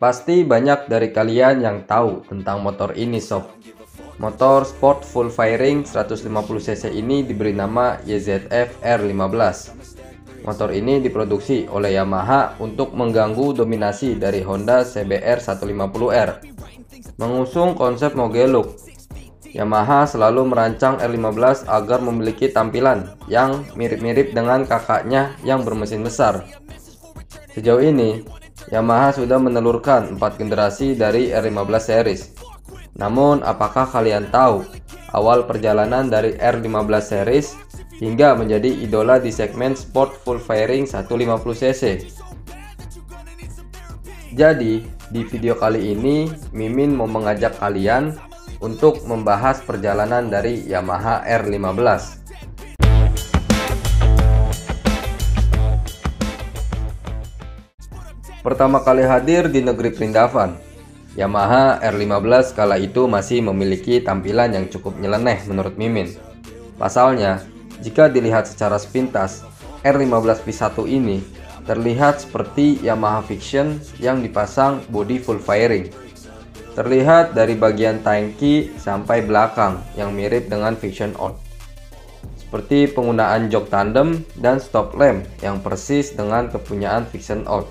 Pasti banyak dari kalian yang tahu tentang motor ini sob. Motor sport full fairing 150cc ini diberi nama YZF R15. Motor ini diproduksi oleh Yamaha untuk mengganggu dominasi dari Honda CBR 150R. Mengusung konsep moge look, Yamaha selalu merancang R15 agar memiliki tampilan yang mirip-mirip dengan kakaknya yang bermesin besar. Sejauh ini, Yamaha sudah menelurkan 4 generasi dari R15 series. Namun, apakah kalian tahu awal perjalanan dari R15 series hingga menjadi idola di segmen sport full fairing 150cc? Jadi, di video kali ini, Mimin mau mengajak kalian untuk membahas perjalanan dari Yamaha R15. Pertama kali hadir di negeri Perindavan, Yamaha R15 kala itu masih memiliki tampilan yang cukup nyeleneh menurut Mimin. Pasalnya, jika dilihat secara sepintas, R15 V1 ini terlihat seperti Yamaha Fiction yang dipasang bodi full fairing. Terlihat dari bagian tangki sampai belakang yang mirip dengan Fiction Odd. Seperti penggunaan jok tandem dan stop lamp yang persis dengan kepunyaan Fiction Odd.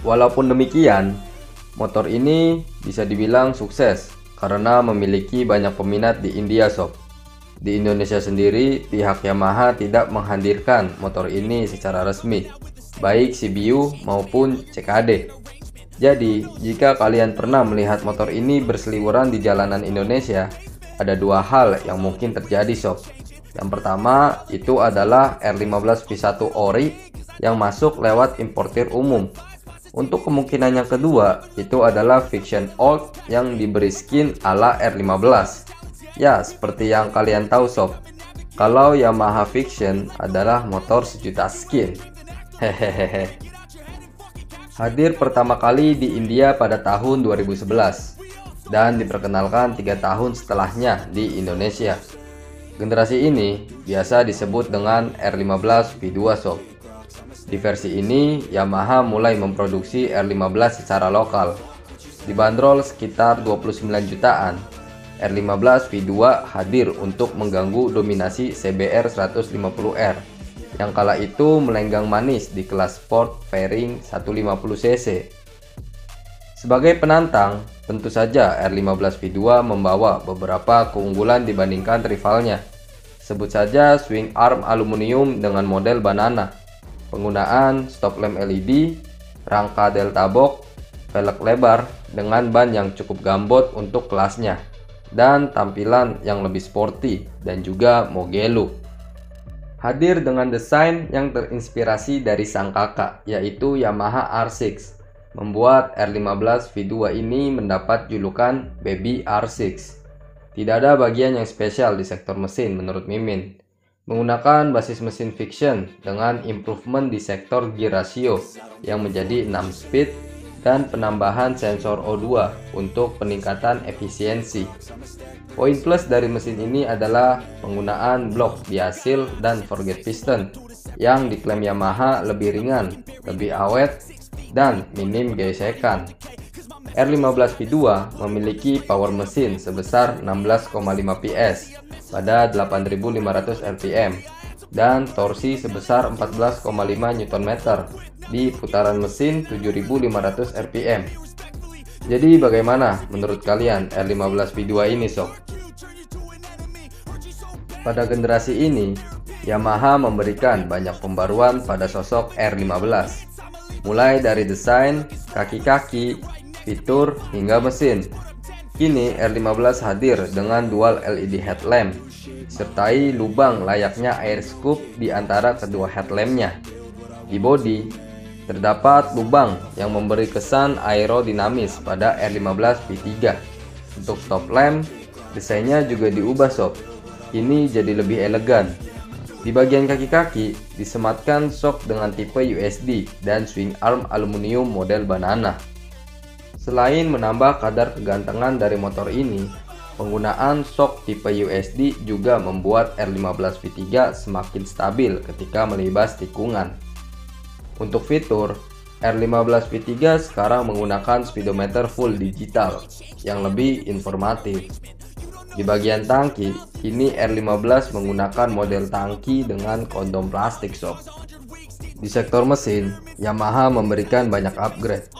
Walaupun demikian, motor ini bisa dibilang sukses karena memiliki banyak peminat di India sob. Di Indonesia sendiri, pihak Yamaha tidak menghadirkan motor ini secara resmi, baik CBU maupun CKD. Jadi, jika kalian pernah melihat motor ini berseliweran di jalanan Indonesia, ada dua hal yang mungkin terjadi sob. Yang pertama, itu adalah R15 V1 Ori yang masuk lewat importir umum. Untuk kemungkinan yang kedua, itu adalah Fiction Old yang diberi skin ala R15. Ya, seperti yang kalian tahu sob, kalau Yamaha Fiction adalah motor sejuta skin. Hehehe. Hadir pertama kali di India pada tahun 2011 dan diperkenalkan 3 tahun setelahnya di Indonesia. Generasi ini biasa disebut dengan R15 V2 sob. Di versi ini, Yamaha mulai memproduksi R15 secara lokal. Dibanderol sekitar 29 jutaan, R15 V2 hadir untuk mengganggu dominasi CBR 150R yang kala itu melenggang manis di kelas sport fairing 150cc. Sebagai penantang, tentu saja R15 V2 membawa beberapa keunggulan dibandingkan rivalnya. Sebut saja swing arm aluminium dengan model banana, penggunaan stop lamp LED, rangka delta box, velg lebar dengan ban yang cukup gambot untuk kelasnya, dan tampilan yang lebih sporty dan juga moge look. Hadir dengan desain yang terinspirasi dari sang kakak, yaitu Yamaha R6, membuat R15 V2 ini mendapat julukan Baby R6. Tidak ada bagian yang spesial di sektor mesin menurut Mimin. Menggunakan basis mesin Fiction dengan improvement di sektor gear ratio yang menjadi 6 speed dan penambahan sensor O2 untuk peningkatan efisiensi. Poin plus dari mesin ini adalah penggunaan blok diasil dan forget piston yang diklaim Yamaha lebih ringan, lebih awet, dan minim gesekan. R15 V2 memiliki power mesin sebesar 16,5 PS pada 8.500 rpm dan torsi sebesar 14,5 Nm di putaran mesin 7.500 rpm. Jadi bagaimana menurut kalian R15 V2 ini sob? Pada generasi ini, Yamaha memberikan banyak pembaruan pada sosok R15, mulai dari desain, kaki-kaki, fitur, hingga mesin. Kini R15 hadir dengan dual LED headlamp, sertai lubang layaknya air scoop di antara kedua headlampnya. Di bodi, terdapat lubang yang memberi kesan aerodinamis pada R15 V3. Untuk stop lamp, desainnya juga diubah sob. Ini jadi lebih elegan. Di bagian kaki-kaki disematkan shock dengan tipe USD dan swing arm aluminium model banana. Selain menambah kadar kegantengan dari motor ini, penggunaan shock tipe USD juga membuat R15 V3 semakin stabil ketika melibas tikungan. Untuk fitur, R15 V3 sekarang menggunakan speedometer full digital yang lebih informatif. Di bagian tangki, kini R15 menggunakan model tangki dengan kondom plastik sob. Di sektor mesin, Yamaha memberikan banyak upgrade.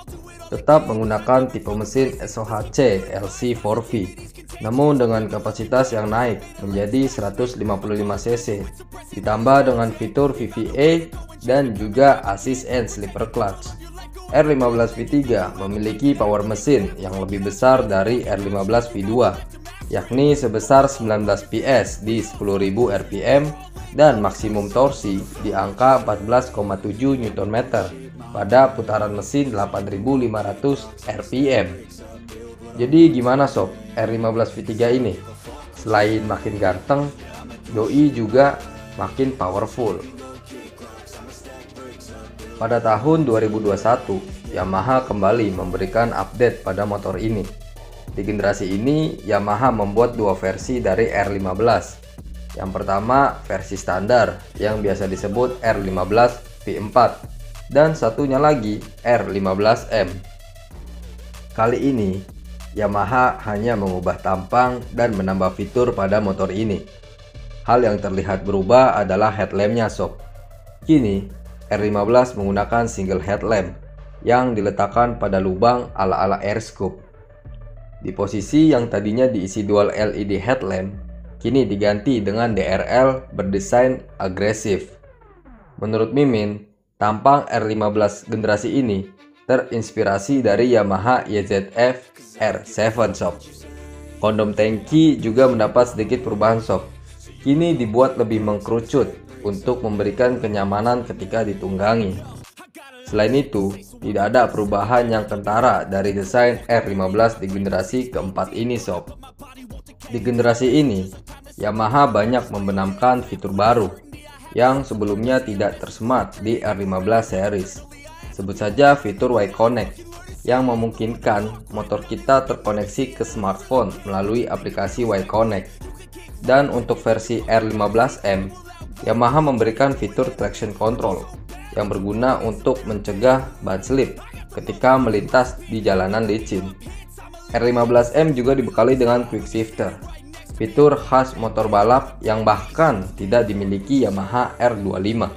Tetap menggunakan tipe mesin SOHC LC4V, namun dengan kapasitas yang naik menjadi 155 cc, ditambah dengan fitur VVA dan juga assist and slipper clutch. R15 V3 memiliki power mesin yang lebih besar dari R15 V2, yakni sebesar 19 PS di 10.000 rpm dan maksimum torsi di angka 14,7 Nm pada putaran mesin 8.500 rpm. Jadi gimana sob, R15 V3 ini? Selain makin ganteng, doi juga makin powerful. Pada tahun 2021, Yamaha kembali memberikan update pada motor ini. Di generasi ini, Yamaha membuat dua versi dari R15. Yang pertama, versi standar yang biasa disebut R15 V4, dan satunya lagi R15M. Kali ini, Yamaha hanya mengubah tampang dan menambah fitur pada motor ini. Hal yang terlihat berubah adalah headlampnya sob. Kini, R15 menggunakan single headlamp yang diletakkan pada lubang ala-ala airscope. Di posisi yang tadinya diisi dual LED headlamp, kini diganti dengan DRL berdesain agresif. Menurut Mimin, tampang R15 generasi ini terinspirasi dari Yamaha YZF R7 sob. Kondom tangki juga mendapat sedikit perubahan sob. Kini dibuat lebih mengkerucut untuk memberikan kenyamanan ketika ditunggangi. Selain itu, tidak ada perubahan yang kentara dari desain R15 di generasi keempat ini sob. Di generasi ini, Yamaha banyak membenamkan fitur baru yang sebelumnya tidak tersemat di R15 series. Sebut saja fitur Y-Connect yang memungkinkan motor kita terkoneksi ke smartphone melalui aplikasi Y-Connect. Dan untuk versi R15M, Yamaha memberikan fitur traction control yang berguna untuk mencegah ban slip ketika melintas di jalanan licin. R15M juga dibekali dengan quick shifter, fitur khas motor balap yang bahkan tidak dimiliki Yamaha R25.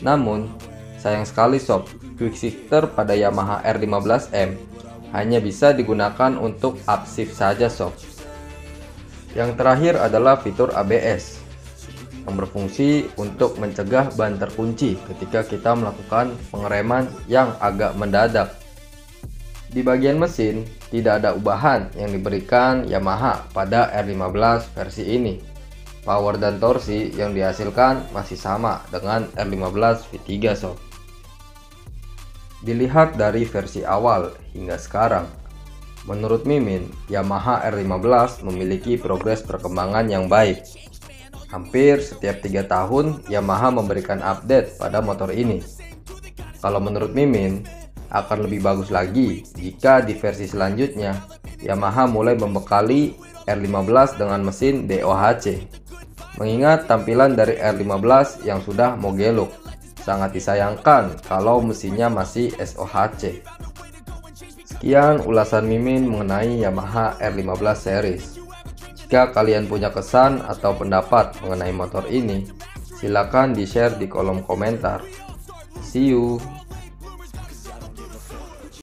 Namun, sayang sekali sob, quick shifter pada Yamaha R15M hanya bisa digunakan untuk upshift saja sob. Yang terakhir adalah fitur ABS yang berfungsi untuk mencegah ban terkunci ketika kita melakukan pengereman yang agak mendadak. Di bagian mesin, tidak ada ubahan yang diberikan Yamaha pada R15 versi ini. Power dan torsi yang dihasilkan masih sama dengan R15 V3 sob. Dilihat dari versi awal hingga sekarang, menurut Mimin, Yamaha R15 memiliki progres perkembangan yang baik. Hampir setiap 3 tahun Yamaha memberikan update pada motor ini. Kalau menurut Mimin, akan lebih bagus lagi jika di versi selanjutnya Yamaha mulai membekali R15 dengan mesin DOHC. Mengingat tampilan dari R15 yang sudah mogeluk, sangat disayangkan kalau mesinnya masih SOHC. Sekian ulasan Mimin mengenai Yamaha R15 series. Jika kalian punya kesan atau pendapat mengenai motor ini, silakan di-share di kolom komentar. See you!